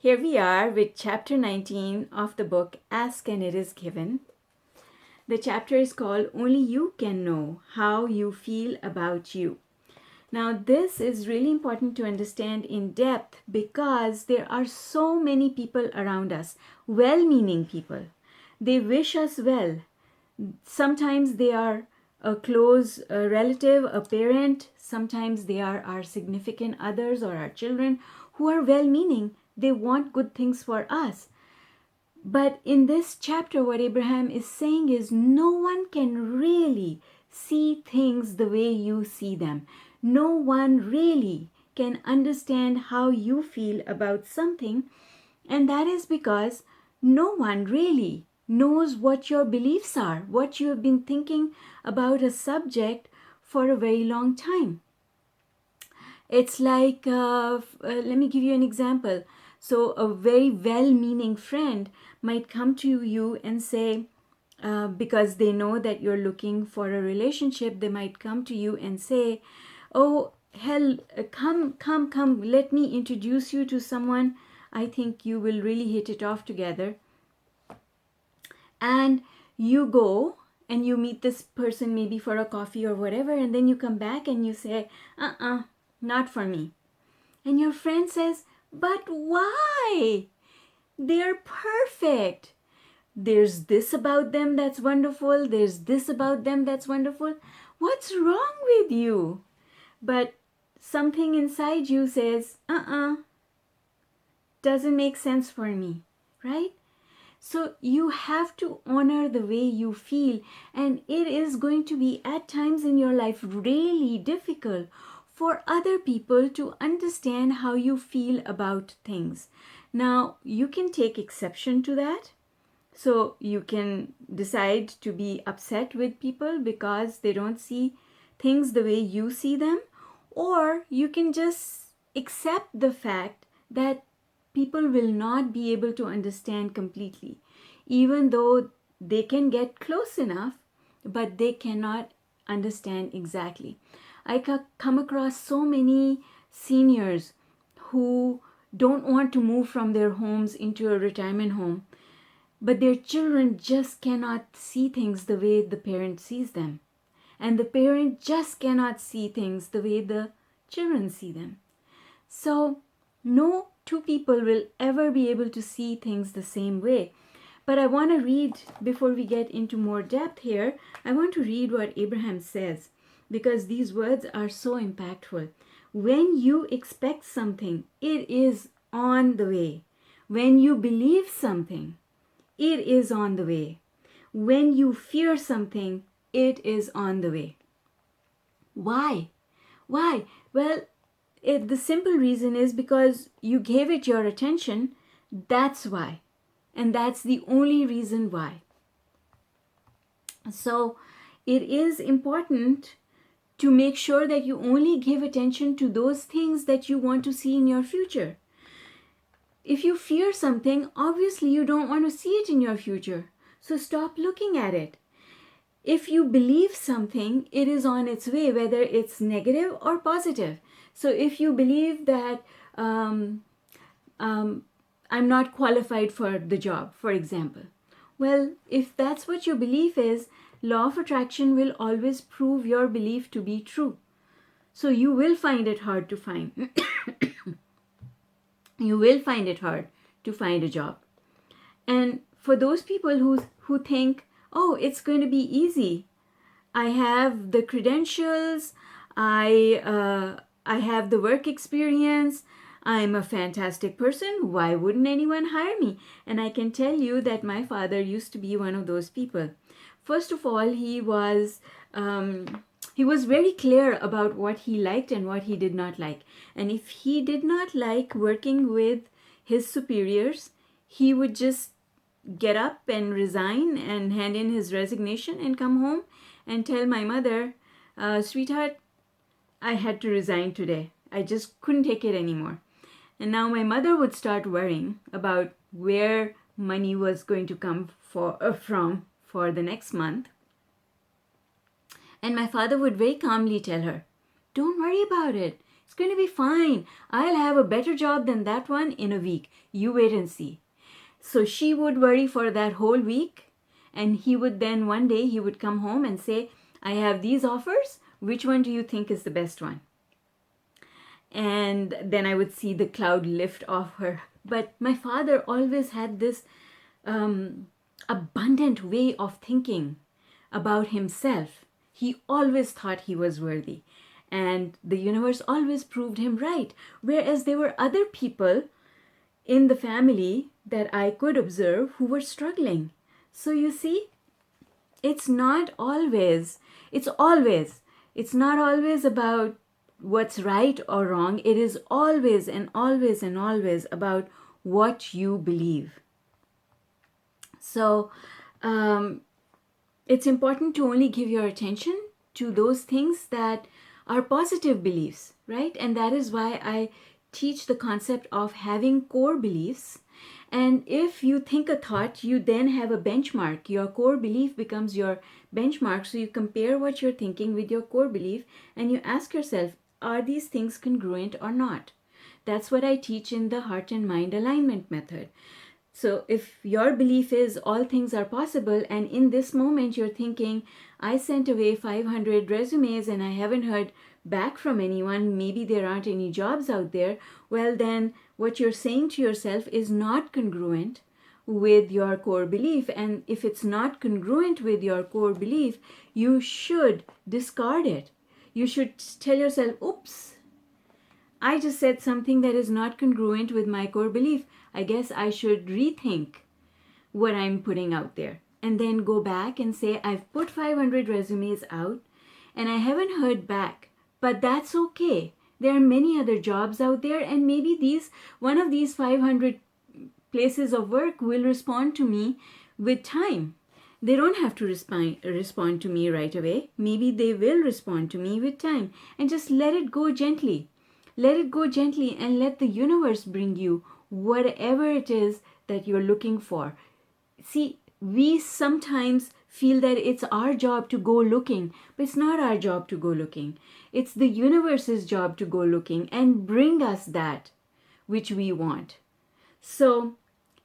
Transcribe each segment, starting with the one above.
Here we are with chapter 19 of the book Ask and It Is Given. The chapter is called Only You Can Know How You Feel About You. Now, this is really important to understand in depth because there are so many people around us, well-meaning people. They wish us well. Sometimes they are a close relative, a parent. Sometimes they are our significant others or our children who are well-meaning. They want good things for us. But in this chapter, what Abraham is saying is no one can really see things the way you see them. No one really can understand how you feel about something. And that is because no one really knows what your beliefs are, what you have been thinking about a subject for a very long time. It's like, let me give you an example. So a very well-meaning friend might come to you and say, because they know that you're looking for a relationship, they might come to you and say, oh, hell, come, let me introduce you to someone. I think you will really hit it off together. And you go and you meet this person maybe for a coffee or whatever, and then you come back and you say, not for me. And your friend says, but why? They're perfect. There's this about them that's wonderful. There's this about them that's wonderful. What's wrong with you? But something inside you says, doesn't make sense for me, right? So you have to honor the way you feel, and it is going to be at times in your life really difficult for other people to understand how you feel about things. Now, you can take exception to that. So you can decide to be upset with people because they don't see things the way you see them, or you can just accept the fact that people will not be able to understand completely, even though they can get close enough, but they cannot understand exactly. I come across so many seniors who don't want to move from their homes into a retirement home, but their children just cannot see things the way the parent sees them. And the parent just cannot see things the way the children see them. So no two people will ever be able to see things the same way. But I want to read, before we get into more depth here, I want to read what Abraham says, because these words are so impactful. When you expect something, it is on the way. When you believe something, it is on the way. When you fear something, it is on the way. Why? Why? Well, the simple reason is because you gave it your attention. That's why. And that's the only reason why. So it is important to make sure that you only give attention to those things that you want to see in your future. If you fear something, obviously you don't want to see it in your future. So stop looking at it. If you believe something, it is on its way, whether it's negative or positive. So if you believe that I'm not qualified for the job, for example, well, if that's what your belief is, law of attraction will always prove your belief to be true. So you will find it hard to find. You will find it hard to find a job. And for those people who think, oh, it's going to be easy. I have the credentials. I have the work experience. I'm a fantastic person. Why wouldn't anyone hire me? And I can tell you that my father used to be one of those people. First of all, he was very clear about what he liked and what he did not like. And if he did not like working with his superiors, he would just get up and resign and hand in his resignation and come home and tell my mother, sweetheart, I had to resign today. I just couldn't take it anymore. And now my mother would start worrying about where money was going to come from for the next month. And my father would very calmly tell her, don't worry about it. It's going to be fine. I'll have a better job than that one in a week. You wait and see. So she would worry for that whole week, and he would then one day he would come home and say, I have these offers. Which one do you think is the best one? And then I would see the cloud lift off her. But my father always had this abundant way of thinking about himself. He always thought he was worthy. And the universe always proved him right. Whereas there were other people in the family that I could observe who were struggling. So you see, it's not always about what's right or wrong. It is always and always and always about what you believe. So it's important to only give your attention to those things that are positive beliefs, right? And that is why I teach the concept of having core beliefs. And if you think a thought, you then have a benchmark. Your core belief becomes your benchmark. So you compare what you're thinking with your core belief and you ask yourself, are these things congruent or not? That's what I teach in the heart and mind alignment method. So if your belief is all things are possible, and in this moment you're thinking, I sent away 500 resumes and I haven't heard back from anyone, maybe there aren't any jobs out there, well then what you're saying to yourself is not congruent with your core belief. And if it's not congruent with your core belief, you should discard it. You should tell yourself, oops, I just said something that is not congruent with my core belief. I guess I should rethink what I'm putting out there. And then go back and say, I've put 500 resumes out and I haven't heard back. But that's okay. There are many other jobs out there, and maybe one of these 500 places of work will respond to me with time. They don't have to respond to me right away. Maybe they will respond to me with time. And just let it go gently. Let it go gently and let the universe bring you whatever it is that you're looking for. See, we sometimes feel that it's our job to go looking, but it's not our job to go looking. It's the universe's job to go looking and bring us that which we want. So,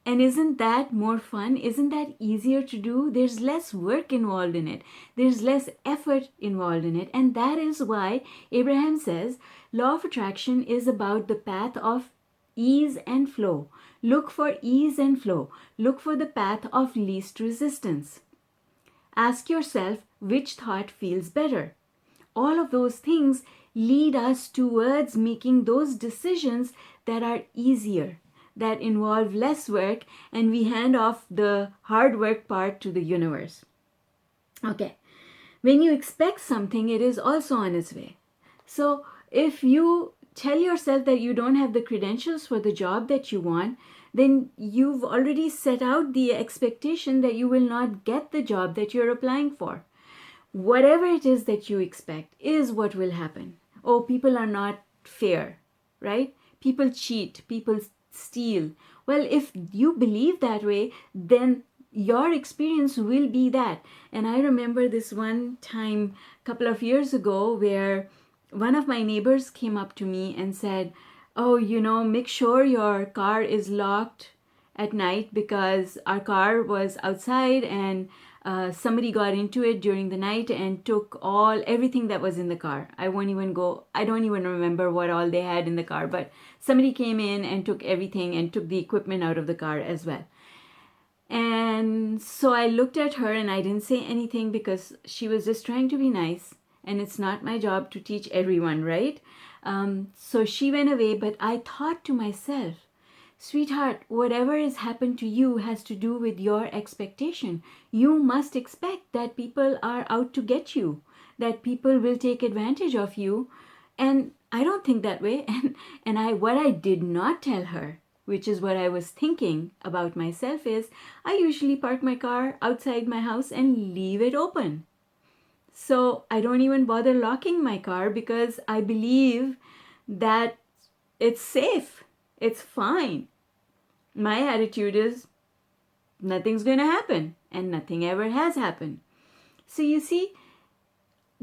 and isn't that more fun? Isn't that easier to do? There's less work involved in it. There's less effort involved in it. And that is why Abraham says, law of attraction is about the path of ease and flow. Look for ease and flow. Look for the path of least resistance. Ask yourself which thought feels better. All of those things lead us towards making those decisions that are easier, that involve less work, and we hand off the hard work part to the universe. Okay. When you expect something, it is also on its way. So if you tell yourself that you don't have the credentials for the job that you want, then you've already set out the expectation that you will not get the job that you're applying for. Whatever it is that you expect is what will happen. Oh, people are not fair, right? People cheat, people steal. Well, if you believe that way, then your experience will be that. And I remember this one time a couple of years ago where one of my neighbors came up to me and said, oh, make sure your car is locked at night because our car was outside and somebody got into it during the night and took everything that was in the car. I don't even remember what all they had in the car, but somebody came in and took everything and took the equipment out of the car as well. And so I looked at her and I didn't say anything because she was just trying to be nice. And it's not my job to teach everyone, right? So she went away, but I thought to myself, sweetheart, whatever has happened to you has to do with your expectation. You must expect that people are out to get you, that people will take advantage of you. And I don't think that way. And what I did not tell her, which is what I was thinking about myself, is I usually park my car outside my house and leave it open. So I don't even bother locking my car because I believe that it's safe. It's fine. My attitude is nothing's going to happen, and nothing ever has happened. So you see,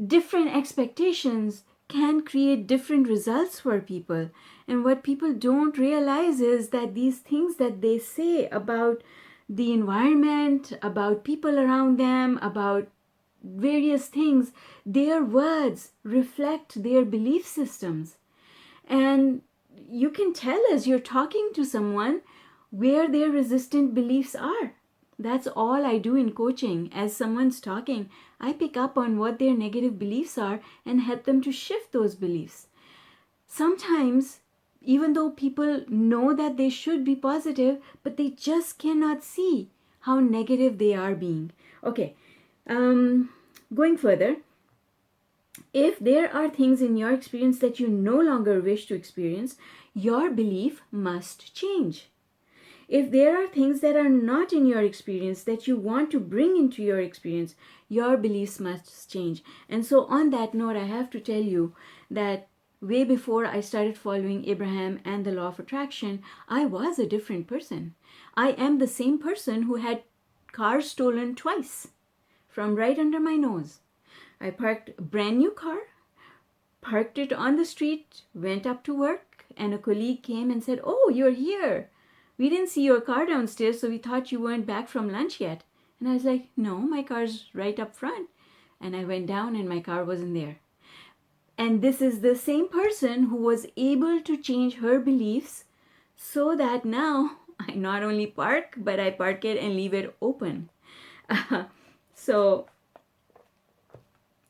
different expectations can create different results for people. And what people don't realize is that these things that they say about the environment, about people around them, about various things, their words reflect their belief systems. And you can tell as you're talking to someone where their resistant beliefs are. That's all I do in coaching. As someone's talking, I pick up on what their negative beliefs are and help them to shift those beliefs. Sometimes, even though people know that they should be positive, but they just cannot see how negative they are being. Okay, going further, if there are things in your experience that you no longer wish to experience, your belief must change. If there are things that are not in your experience that you want to bring into your experience, your beliefs must change. And so on that note, I have to tell you that way before I started following Abraham and the law of attraction, I was a different person. I am the same person who had cars stolen twice from right under my nose. I parked a brand new car, parked it on the street, went up to work, and a colleague came and said, "Oh, you're here. We didn't see your car downstairs, so we thought you weren't back from lunch yet." And I was like, "No, my car's right up front." And I went down and my car wasn't there. And this is the same person who was able to change her beliefs so that now I not only park, but I park it and leave it open. So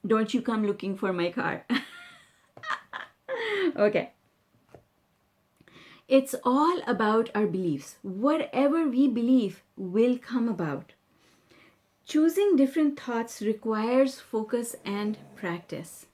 don't you come looking for my car. Okay. It's all about our beliefs. Whatever we believe will come about. Choosing different thoughts requires focus and practice.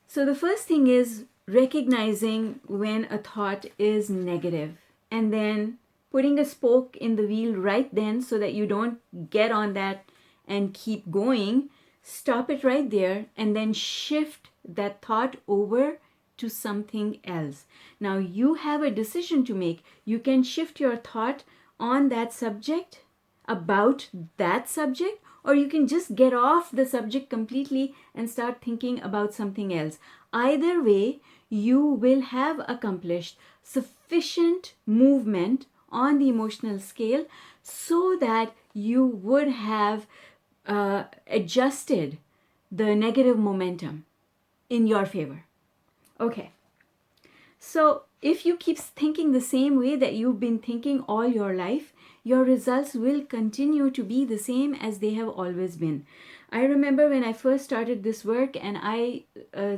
So the first thing is recognizing when a thought is negative and then putting a spoke in the wheel right then so that you don't get on that and keep going. Stop it right there and then shift that thought over to something else. Now you have a decision to make. You can shift your thought on that subject, about that subject, or you can just get off the subject completely and start thinking about something else. Either way, you will have accomplished sufficient movement on the emotional scale so that you would have adjusted the negative momentum in your favor. Okay, so if you keep thinking the same way that you've been thinking all your life, your results will continue to be the same as they have always been. I remember when I first started this work and I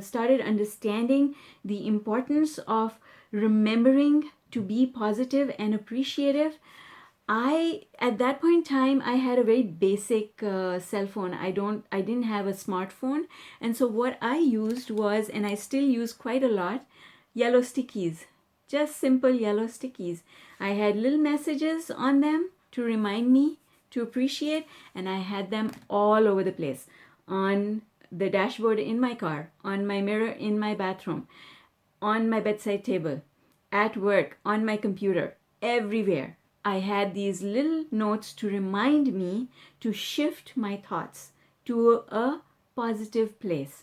started understanding the importance of remembering to be positive and appreciative. At that point in time, I had a very basic cell phone. I didn't have a smartphone. And so what I used was, and I still use quite a lot, yellow stickies. Just simple yellow stickies. I had little messages on them to remind me to appreciate, and I had them all over the place. On the dashboard in my car, on my mirror in my bathroom, on my bedside table, at work, on my computer, everywhere. I had these little notes to remind me to shift my thoughts to a positive place.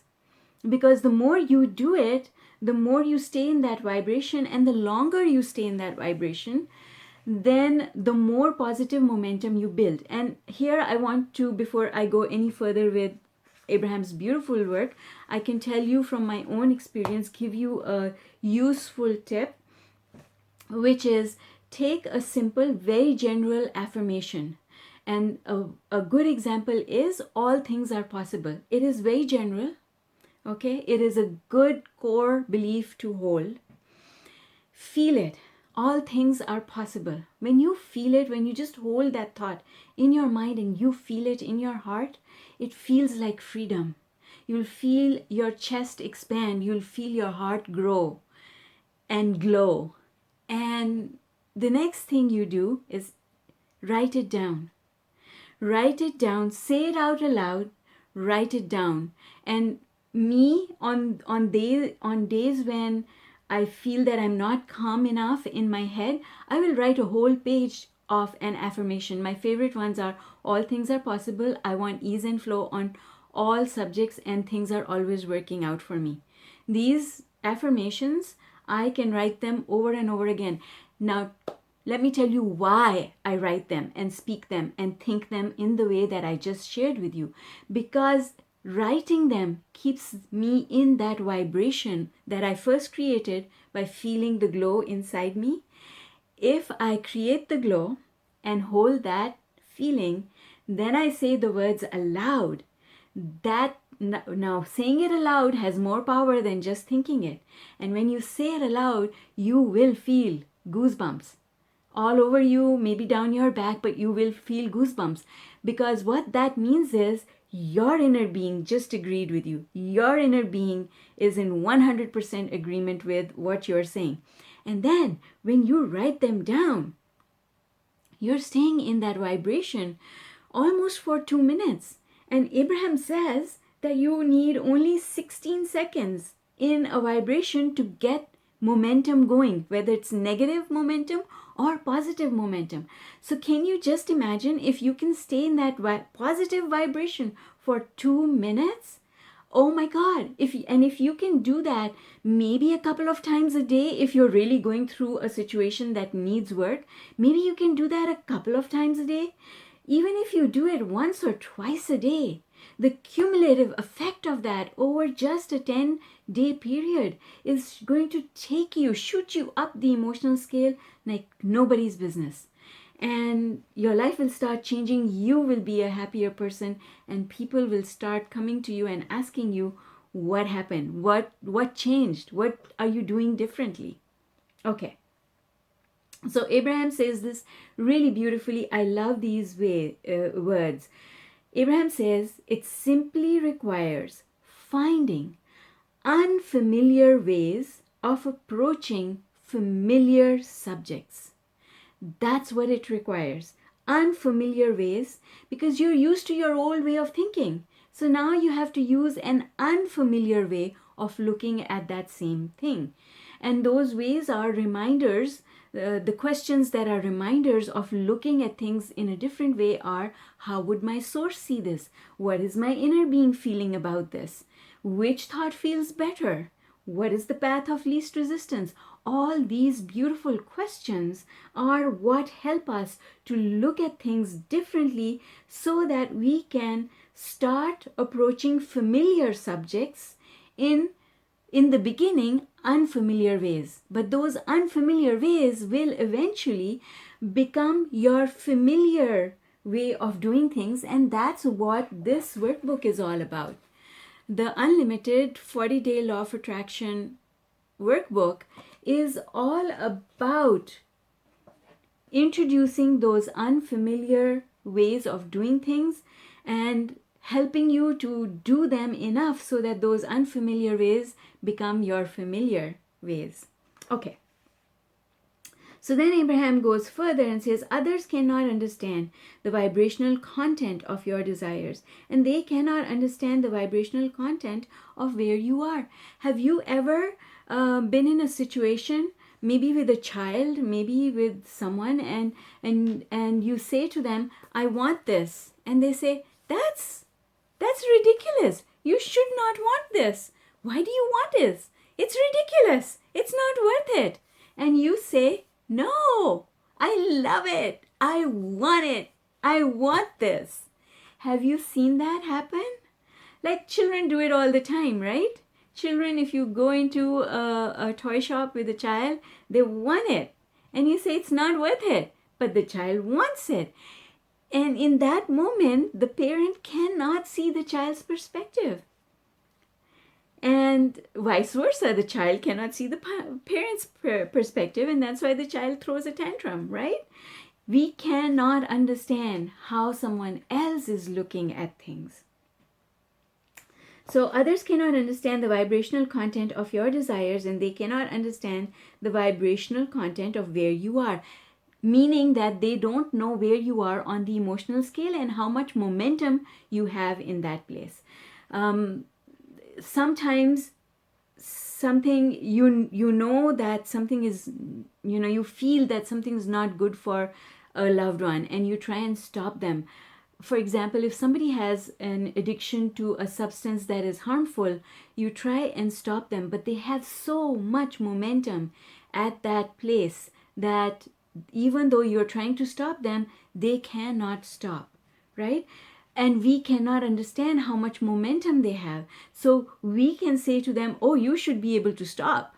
Because the more you do it, the more you stay in that vibration, and the longer you stay in that vibration, then the more positive momentum you build. And here I want to, before I go any further with Abraham's beautiful work, I can tell you from my own experience, give you a useful tip, which is take a simple, very general affirmation. And a good example is all things are possible. It is very general. Okay, it is a good core belief to hold. Feel it. All things are possible. When you feel it, when you just hold that thought in your mind and you feel it in your heart, it feels like freedom. You'll feel your chest expand. You'll feel your heart grow and glow. And the next thing you do is write it down. Write it down. Say it out aloud. Write it down. And me on days when I feel that I'm not calm enough in my head, I will write a whole page of an affirmation. My favorite ones are all things are possible. I want ease and flow on all subjects, and things are always working out for me. These affirmations, I can write them over and over again. Now, let me tell you why I write them and speak them and think them in the way that I just shared with you. Because writing them keeps me in that vibration that I first created by feeling the glow inside me. If I create the glow and hold that feeling, then I say the words aloud. That now saying it aloud has more power than just thinking it. And when you say it aloud, you will feel goosebumps all over you, maybe down your back, but you will feel goosebumps, because what that means is your inner being just agreed with you. Your inner being is in 100% agreement with what you're saying. And then when you write them down, you're staying in that vibration almost for 2 minutes. And Abraham says that you need only 16 seconds in a vibration to get momentum going, whether it's negative momentum or positive momentum. So can you just imagine if you can stay in that positive vibration for 2 minutes? Oh my God. If you can do that maybe a couple of times a day, if you're really going through a situation that needs work, maybe you can do that a couple of times a day. Even if you do it once or twice a day, the cumulative effect of that over just a 10-day period is going to shoot you up the emotional scale like nobody's business. And your life will start changing. You will be a happier person, and people will start coming to you and asking you what happened, what changed, what are you doing differently. Okay. So Abraham says this really beautifully. I love these words. Abraham says it simply requires finding unfamiliar ways of approaching familiar subjects. That's what it requires. Unfamiliar ways, because you're used to your old way of thinking. So now you have to use an unfamiliar way of looking at that same thing. And those ways are reminders. The questions that are reminders of looking at things in a different way are: how would my source see this? What is my inner being feeling about this? Which thought feels better? What is the path of least resistance? All these beautiful questions are what help us to look at things differently so that we can start approaching familiar subjects in the beginning unfamiliar ways. But those unfamiliar ways will eventually become your familiar way of doing things, and that's what this workbook is all about. The Unlimited 40-Day Law of Attraction workbook is all about introducing those unfamiliar ways of doing things and helping you to do them enough so that those unfamiliar ways become your familiar ways. Okay. So then Abraham goes further and says, others cannot understand the vibrational content of your desires, and they cannot understand the vibrational content of where you are. Have you ever been in a situation, maybe with a child, maybe with someone, and you say to them, I want this, and they say, that's ridiculous. You should not want this. Why do you want this? It's ridiculous. It's not worth it. And you say, no, I love it. I want it. I want this. Have you seen that happen? Like children do it all the time, right? Children, if you go into a toy shop with a child, they want it. And you say it's not worth it, but the child wants it. And in that moment, the parent cannot see the child's perspective. And vice versa, the child cannot see the parent's perspective, and that's why the child throws a tantrum, right? We cannot understand how someone else is looking at things. So others cannot understand the vibrational content of your desires, and they cannot understand the vibrational content of where you are, meaning that they don't know where you are on the emotional scale and how much momentum you have in that place. Sometimes something you know that something is, you feel that something is not good for a loved one, and you try and stop them. for example, if somebody has an addiction to a substance that is harmful, you try and stop them, but they have so much momentum at that place that even though you're trying to stop them, they cannot stop, right? And we cannot understand how much momentum they have. So we can say to them, oh, you should be able to stop.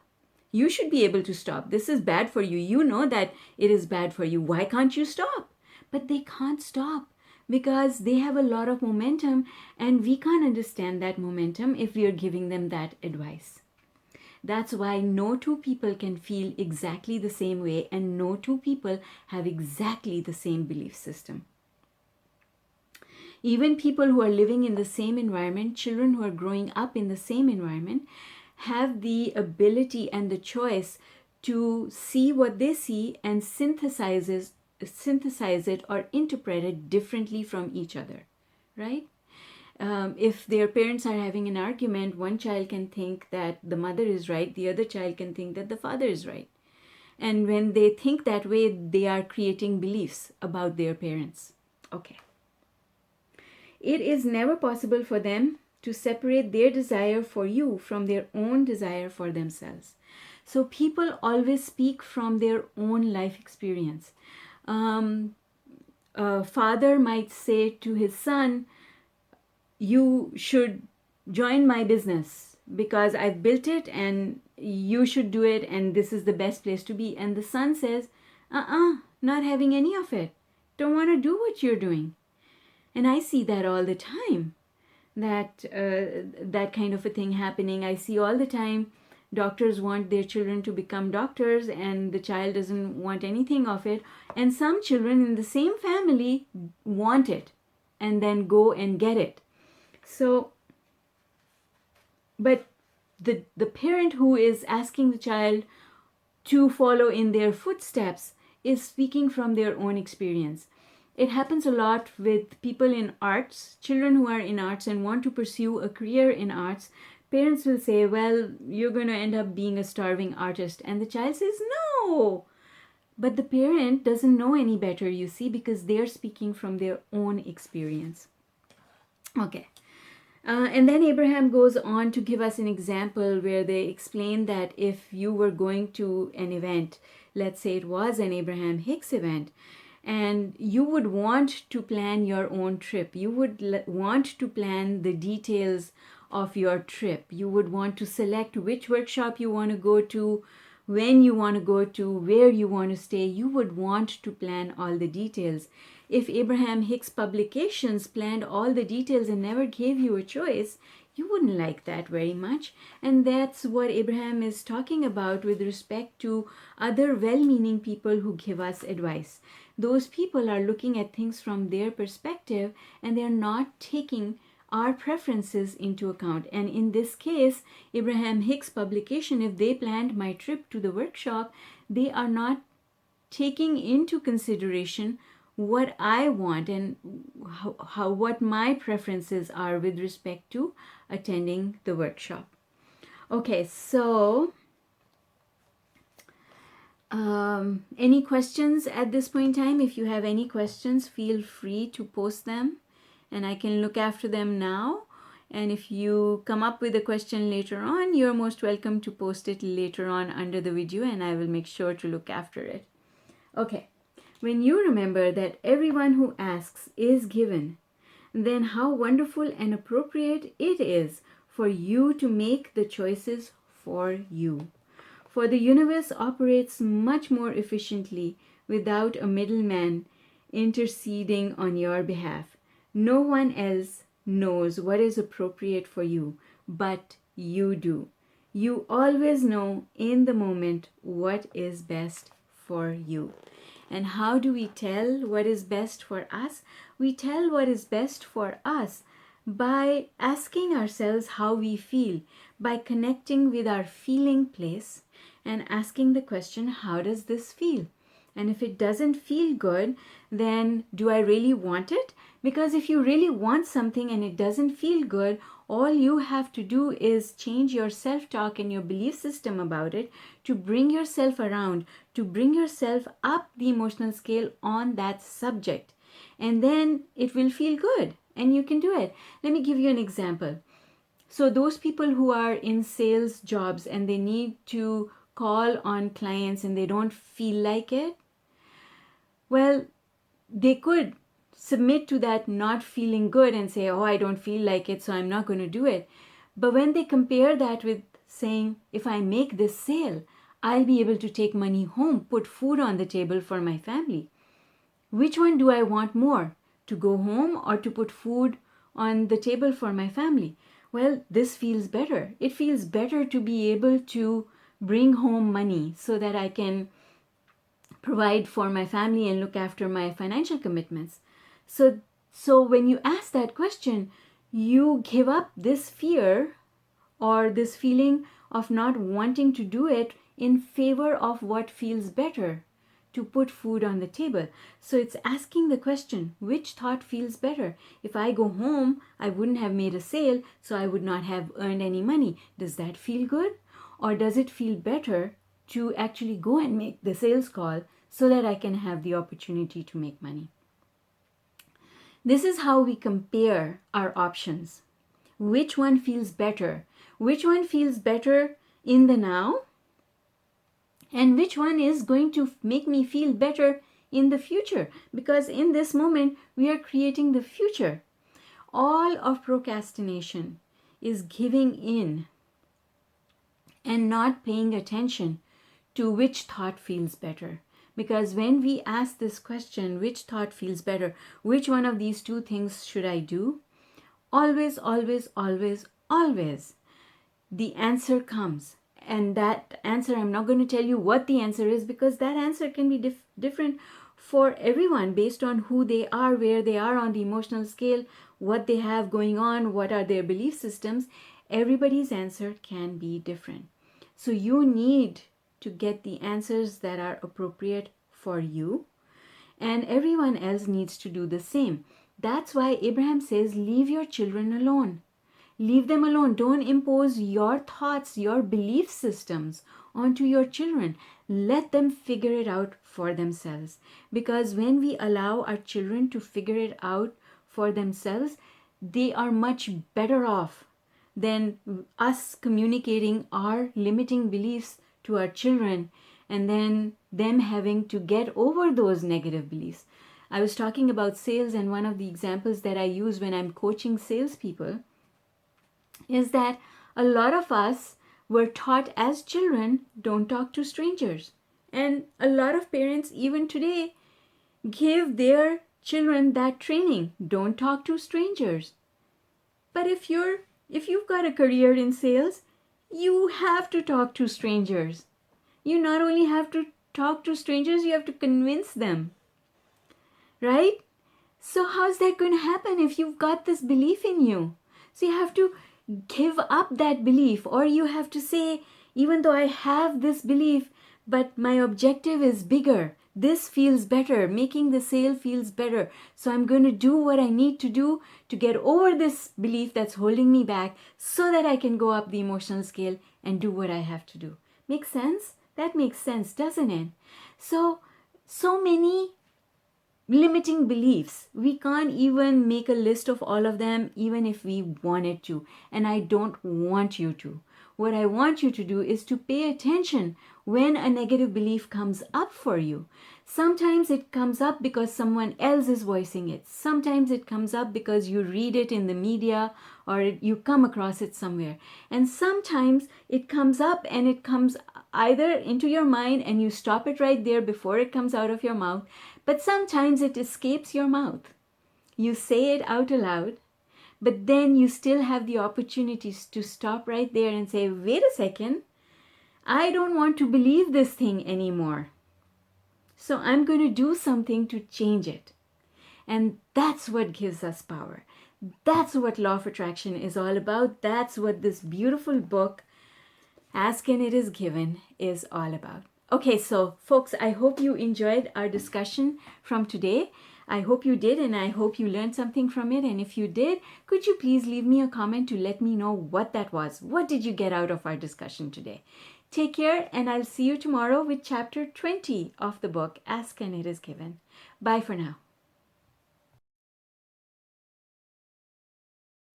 You should be able to stop. This is bad for you. You know that it is bad for you. Why can't you stop? But they can't stop because they have a lot of momentum, and we can't understand that momentum if we are giving them that advice. That's why no two people can feel exactly the same way, and no two people have exactly the same belief system. Even people who are living in the same environment, children who are growing up in the same environment, have the ability and the choice to see what they see and synthesize it or interpret it differently from each other, right? If their parents are having an argument, one child can think that the mother is right, the other child can think that the father is right. And when they think that way, they are creating beliefs about their parents. Okay. It is never possible for them to separate their desire for you from their own desire for themselves. So people always speak from their own life experience. A father might say to his son, you should join my business because I've built it and you should do it and this is the best place to be. And the son says, not having any of it. Don't want to do what you're doing. And I see that all the time, that kind of a thing happening. I see all the time doctors want their children to become doctors and the child doesn't want anything of it. And some children in the same family want it and then go and get it. So, but the parent who is asking the child to follow in their footsteps is speaking from their own experience. It happens a lot with people in arts, children who are in arts and want to pursue a career in arts. Parents will say, well, you're going to end up being a starving artist. And the child says, no. But the parent doesn't know any better, you see, because they're speaking from their own experience. Okay. And then Abraham goes on to give us an example where they explain that if you were going to an event, let's say it was an Abraham Hicks event, and you would want to plan your own trip. You would want to plan the details of your trip. You would want to select which workshop you want to go to, when you want to go to, where you want to stay. You would want to plan all the details. If Abraham Hicks Publications planned all the details and never gave you a choice, you wouldn't like that very much. And that's what Abraham is talking about with respect to other well-meaning people who give us advice. Those people are looking at things from their perspective and they're not taking our preferences into account. And in this case, Abraham Hicks Publication, if they planned my trip to the workshop, they are not taking into consideration what I want and what my preferences are with respect to attending the workshop. Okay, so any questions at this point in time? If you have any questions, feel free to post them and I can look after them now. And if you come up with a question later on, you're most welcome to post it later on under the video and I will make sure to look after it. Okay. When you remember that everyone who asks is given, then how wonderful and appropriate it is for you to make the choices for you. For the universe operates much more efficiently without a middleman interceding on your behalf. No one else knows what is appropriate for you, but you do. You always know in the moment what is best for you. And how do we tell what is best for us? We tell what is best for us by asking ourselves how we feel, by connecting with our feeling place and asking the question, how does this feel? And if it doesn't feel good, then do I really want it? Because if you really want something and it doesn't feel good, all you have to do is change your self-talk and your belief system about it to bring yourself around, to bring yourself up the emotional scale on that subject. And then it will feel good and you can do it. Let me give you an example. So those people who are in sales jobs and they need to call on clients and they don't feel like it, well, they could submit to that not feeling good and say, oh, I don't feel like it, so I'm not going to do it. But when they compare that with saying, if I make this sale, I'll be able to take money home, put food on the table for my family. Which one do I want more? To go home or to put food on the table for my family? Well, this feels better. It feels better to be able to bring home money so that I can provide for my family and look after my financial commitments. So when you ask that question, you give up this fear or this feeling of not wanting to do it in favor of what feels better, to put food on the table. So it's asking the question, which thought feels better? If I go home, I wouldn't have made a sale, so I would not have earned any money. Does that feel good? Or does it feel better to actually go and make the sales call so that I can have the opportunity to make money? This is how we compare our options. Which one feels better? Which one feels better in the now? And which one is going to make me feel better in the future? Because in this moment, we are creating the future. All of procrastination is giving in and not paying attention to which thought feels better. Because when we ask this question, which thought feels better, which one of these two things should I do? Always, always, always, always, the answer comes. And that answer, I'm not going to tell you what the answer is because that answer can be different for everyone based on who they are, where they are on the emotional scale, what they have going on, what are their belief systems. Everybody's answer can be different. So you need to get the answers that are appropriate for you, and everyone else needs to do the same. That's why Abraham says, leave your children alone. Leave them alone. Don't impose your thoughts, your belief systems onto your children. Let them figure it out for themselves. Because when we allow our children to figure it out for themselves, they are much better off than us communicating our limiting beliefs to our children and then them having to get over those negative beliefs. I was talking about sales, and one of the examples that I use when I'm coaching salespeople is that a lot of us were taught as children, don't talk to strangers. And a lot of parents even today give their children that training, don't talk to strangers. But if you've got a career in sales, you have to talk to strangers. You not only have to talk to strangers, you have to convince them. Right? So how's that going to happen if you've got this belief in you? So you have to give up that belief, or you have to say, even though I have this belief, but my objective is bigger. This feels better. Making the sale feels better. So I'm going to do what I need to do to get over this belief that's holding me back so that I can go up the emotional scale and do what I have to do. Make sense? That makes sense, doesn't it? So many limiting beliefs. We can't even make a list of all of them, even if we wanted to. And I don't want you to. What I want you to do is to pay attention when a negative belief comes up for you. Sometimes it comes up because someone else is voicing it. Sometimes it comes up because you read it in the media or you come across it somewhere. And sometimes it comes up and it comes either into your mind and you stop it right there before it comes out of your mouth. But sometimes it escapes your mouth. You say it out aloud, but then you still have the opportunities to stop right there and say, wait a second, I don't want to believe this thing anymore. So I'm going to do something to change it. And that's what gives us power. That's what Law of Attraction is all about. That's what this beautiful book, Ask and It Is Given, is all about. Okay, so folks, I hope you enjoyed our discussion from today. I hope you did, and I hope you learned something from it. And if you did, could you please leave me a comment to let me know what that was? What did you get out of our discussion today? Take care, and I'll see you tomorrow with chapter 20 of the book, Ask and It Is Given. Bye for now.